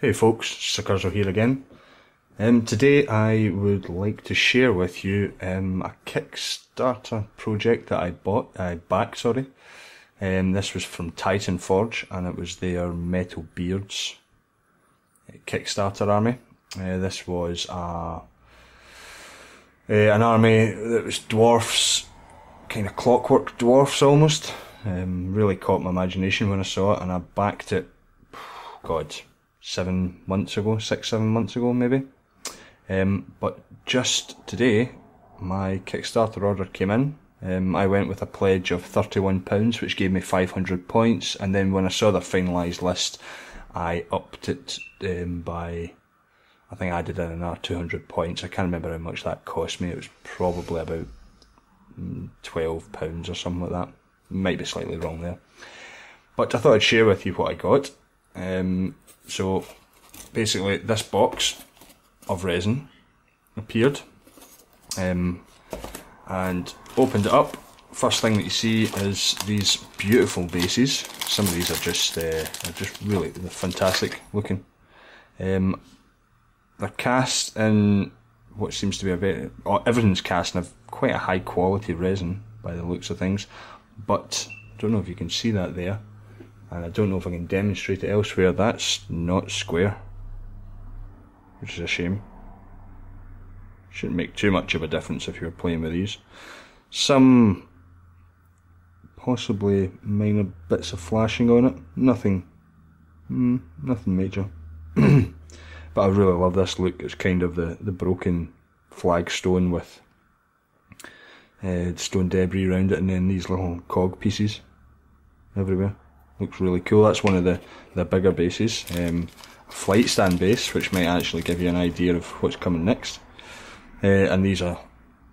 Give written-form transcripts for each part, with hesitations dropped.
Hey folks, Suckerzo here again. Today I would like to share with you a Kickstarter project that I backed. This was from Titan Forge, and it was their Metal Beards Kickstarter army. This was an army that was dwarfs, kind of clockwork dwarfs almost. Really caught my imagination when I saw it, and I backed it, God, 6-7 months ago maybe. But just today my Kickstarter order came in. I went with a pledge of £31, which gave me 500 points, and then when I saw the finalised list I upped it by, I think I added in another 200 points. I can't remember how much that cost me. It was probably about £12 or something like that. Might be slightly wrong there, but I thought I'd share with you what I got. So basically this box of resin appeared, and opened it up. First thing that you see is these beautiful bases. Some of these are just really, they're fantastic looking. They're cast in what seems to be everything's cast in quite a high quality resin by the looks of things, but I don't know if you can see that there. And I don't know if I can demonstrate it elsewhere. That's not square, which is a shame. Shouldn't make too much of a difference if you're playing with these. Some possibly minor bits of flashing on it. Nothing major. But I really love this look. It's kind of the broken flagstone with stone debris around it, and then these little cog pieces everywhere. Looks really cool. That's one of the bigger bases. A flight stand base, which might actually give you an idea of what's coming next. And these are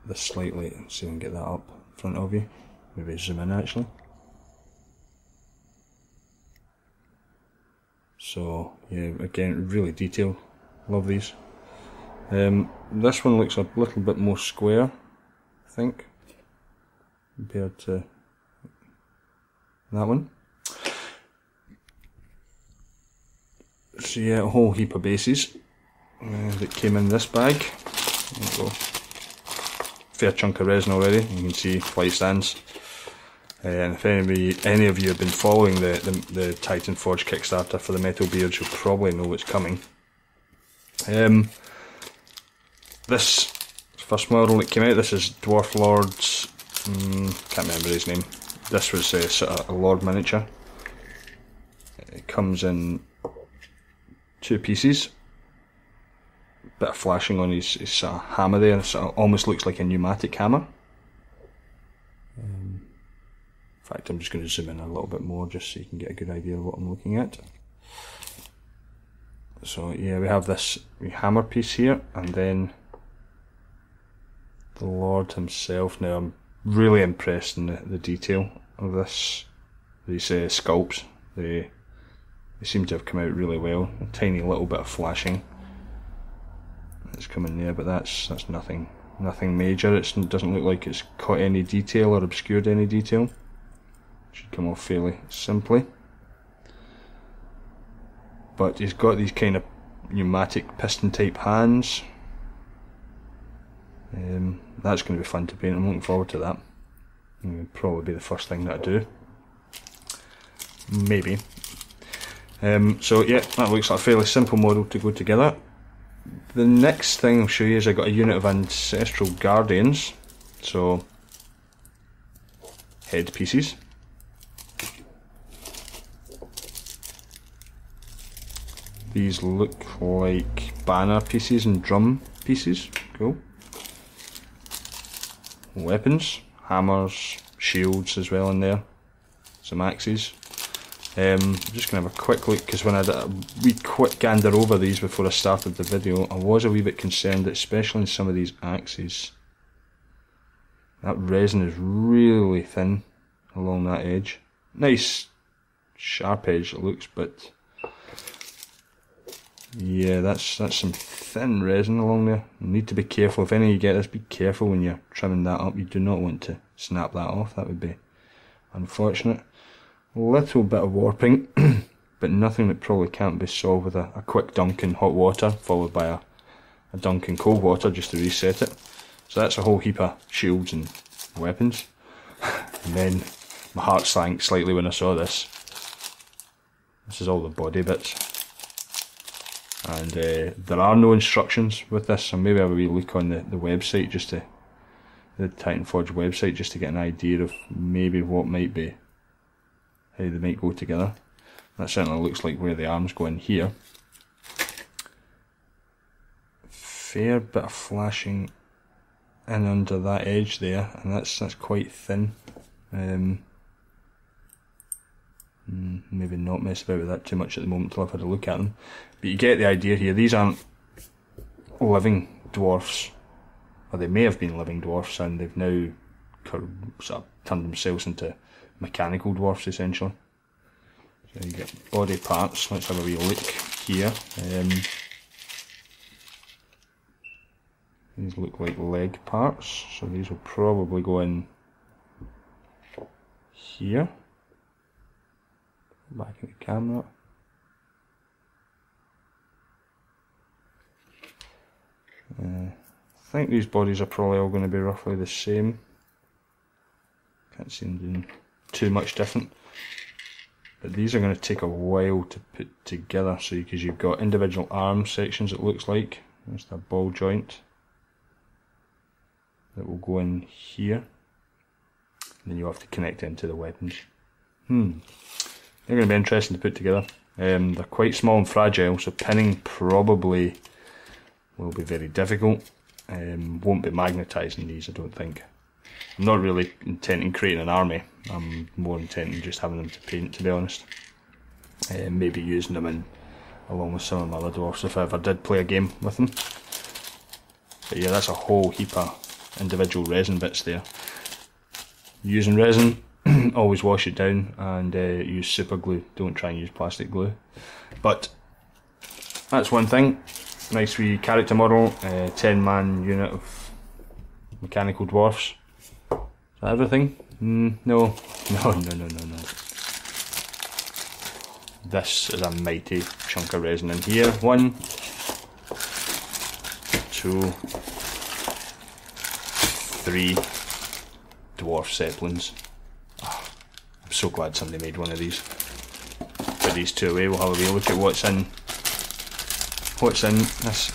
the slightly, let's see if I can get that up in front of you. Maybe zoom in actually. So yeah, again, really detailed. Love these. This one looks a little bit more square, I think, compared to that one. So yeah, a whole heap of bases that came in this bag. There you go. Fair chunk of resin already. You can see flight stands. And if any of you have been following the Titan Forge Kickstarter for the Metal Beards, you'll probably know what's coming. This first model that came out, this is Dwarf Lord's, can't remember his name. This was sort of a Lord miniature. It comes in 2 pieces. Bit of flashing on his sort of hammer there. It sort of almost looks like a pneumatic hammer. In fact, I'm just going to zoom in a little bit more just so you can get a good idea of what I'm looking at. So yeah, we have this hammer piece here, and then the Lord himself. Now I'm really impressed in the detail of these sculpts. They seem to have come out really well. A tiny little bit of flashing that's coming there, but that's nothing major. It doesn't look like it's caught any detail or obscured any detail. Should come off fairly simply. But he's got these kind of pneumatic piston type hands. That's going to be fun to paint. I'm looking forward to that. It'll probably be the first thing that I do. Maybe. So yeah, that looks like a fairly simple model to go together. The next thing I'll show you is I got a unit of Ancestral Guardians. So head pieces. These look like banner pieces and drum pieces. Cool. Weapons, hammers, shields as well in there. Some axes. I'm just going to have a quick look, because when I did a wee quick gander over these before I started the video, I was a wee bit concerned that, especially in some of these axes, that resin is really thin along that edge. Nice sharp edge it looks, but yeah, that's some thin resin along there. You need to be careful. If any of you get this, be careful when you're trimming that up. You do not want to snap that off. That would be unfortunate. Little bit of warping but nothing that probably can't be solved with a quick dunk in hot water, followed by a dunk in cold water just to reset it. So that's a whole heap of shields and weapons. And then my heart sank slightly when I saw this. This is all the body bits. And there are no instructions with this, so maybe I will look on the website, just to the Titan Forge website, just to get an idea of maybe what might be, how they might go together. That certainly looks like where the arms go in here. Fair bit of flashing in under that edge there, and that's quite thin. Maybe not mess about with that too much at the moment till I've had a look at them. But you get the idea here. These aren't living dwarfs, or they may have been living dwarfs, and they've now sort of turned themselves into mechanical dwarfs essentially. So you get body parts. Let's have a wee look here. These look like leg parts, so these will probably go in here. Back in the camera. I think these bodies are probably all going to be roughly the same. Can't see them doing too much different. But these are going to take a while to put together, so because you've got individual arm sections, it looks like. There's that ball joint that will go in here. And then you have to connect it into the weapons. They're going to be interesting to put together. They're quite small and fragile, so pinning probably will be very difficult. Won't be magnetising these, I don't think. I'm not really intending creating an army. I'm more intending just having them to paint, to be honest. Maybe using them along with some of my other dwarfs if I ever did play a game with them. But yeah, that's a whole heap of individual resin bits there. Using resin, always wash it down and use super glue. Don't try and use plastic glue. But that's one thing. Nice wee character model, 10-man unit of mechanical dwarfs. Is that everything? No. This is a mighty chunk of resin in here. 1, 2, 3 dwarf zeppelins. Oh, I'm so glad somebody made one of these. Put these two away, we'll have a wee look at what's in this.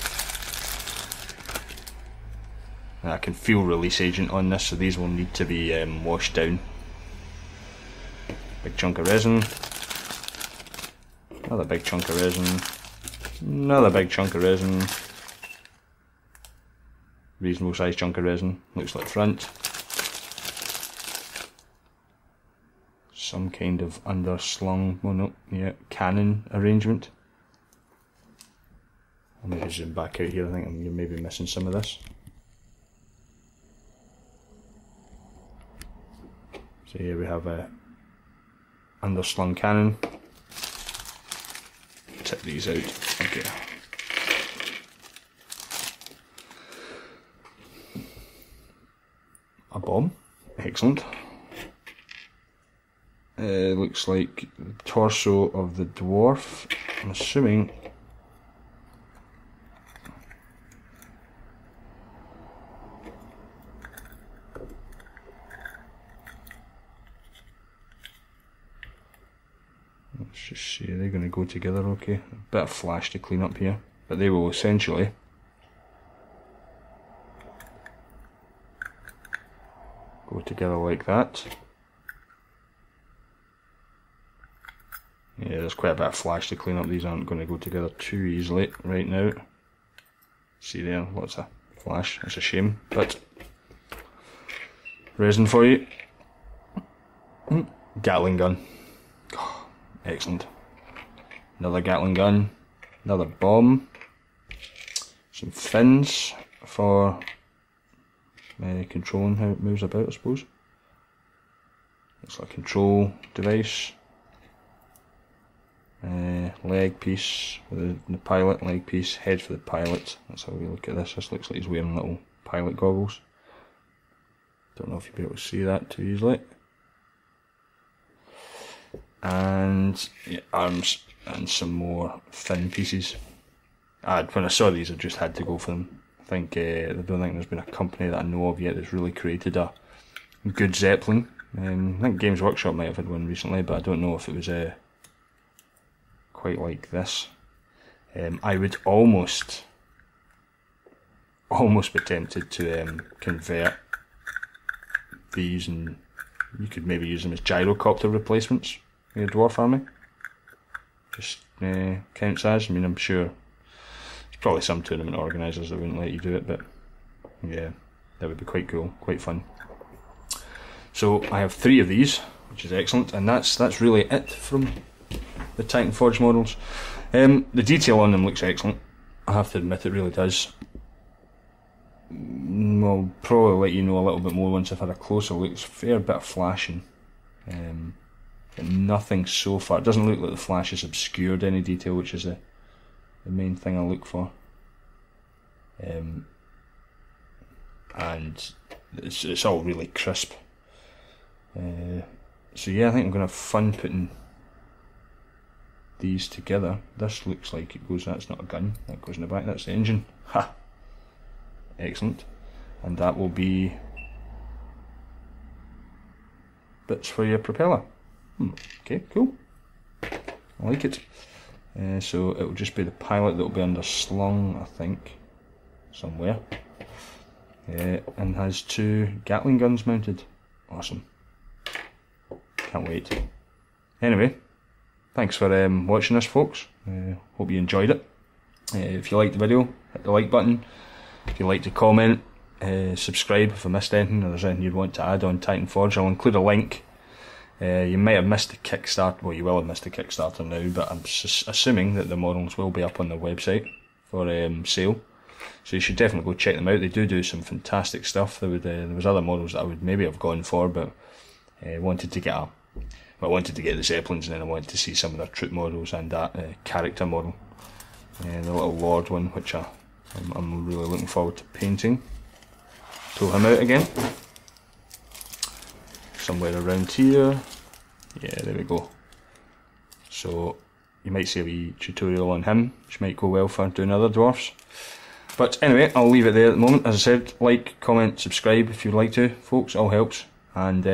I can feel release agent on this, so these will need to be washed down. Big chunk of resin. Another big chunk of resin. Another big chunk of resin. Reasonable sized chunk of resin. Looks like front. Some kind of underslung, well no, yeah, cannon arrangement. I'll maybe zoom back out here, I think I'm maybe missing some of this. So here we have a underslung cannon. Take these out. Okay. A bomb. Excellent. Looks like the torso of the dwarf. I'm assuming. Let's just see, they're going to go together okay. A bit of flash to clean up here, but they will essentially go together like that. Yeah, there's quite a bit of flash to clean up. These aren't going to go together too easily right now. See there, lots of flash. That's a shame, but resin for you. Gatling gun. Oh, excellent. Another Gatling gun. Another bomb. Some fins for controlling how it moves about, I suppose. Looks like a control device. Leg piece for the pilot, leg piece, head for the pilot. That's how we look at this. This looks like he's wearing little pilot goggles. Don't know if you'll be able to see that too easily. And yeah, arms and some more fin pieces. When I saw these, I just had to go for them. I don't think there's been a company that I know of yet that's really created a good zeppelin. I think Games Workshop might have had one recently, but I don't know if it was quite like this. I would almost be tempted to convert these, and you could maybe use them as gyrocopter replacements in your Dwarf army. Just counts as. I mean, I'm sure there's probably some tournament organisers that wouldn't let you do it, but yeah, that would be quite cool, quite fun. So I have 3 of these, which is excellent, and that's really it from the Titan Forge models. The detail on them looks excellent. I have to admit, it really does. I'll probably let you know a little bit more once I've had a closer look. It's a fair bit of flashing, but nothing so far. It doesn't look like the flash has obscured any detail, which is the main thing I look for. And it's all really crisp. So yeah, I think I'm going to have fun putting these together. This looks like it goes, that's not a gun, that goes in the back, that's the engine. Ha! Excellent. And that will be bits for your propeller. Okay, cool. I like it. So it will just be the pilot that will be underslung, I think, somewhere. And has 2 Gatling guns mounted. Awesome. Can't wait. Anyway, thanks for watching this, folks. Hope you enjoyed it. If you liked the video, hit the like button. If you'd like to comment, subscribe if I missed anything, or there's anything you'd want to add on Titan Forge, I'll include a link. You might have missed the Kickstarter, well, you will have missed the Kickstarter now, but I'm assuming that the models will be up on the website for sale. So you should definitely go check them out. They do some fantastic stuff. There was other models that I would maybe have gone for, but wanted to get the Zeppelins, and then I wanted to see some of their troop models and that character model, the little Lord one, which I'm really looking forward to painting. Pull him out again. Somewhere around here. Yeah, there we go. So you might see a wee tutorial on him, which might go well for doing other dwarfs. But anyway, I'll leave it there at the moment. As I said, like, comment, subscribe if you'd like to, folks, all helps. And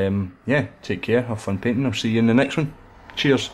yeah, take care, have fun painting. I'll see you in the next one. Cheers.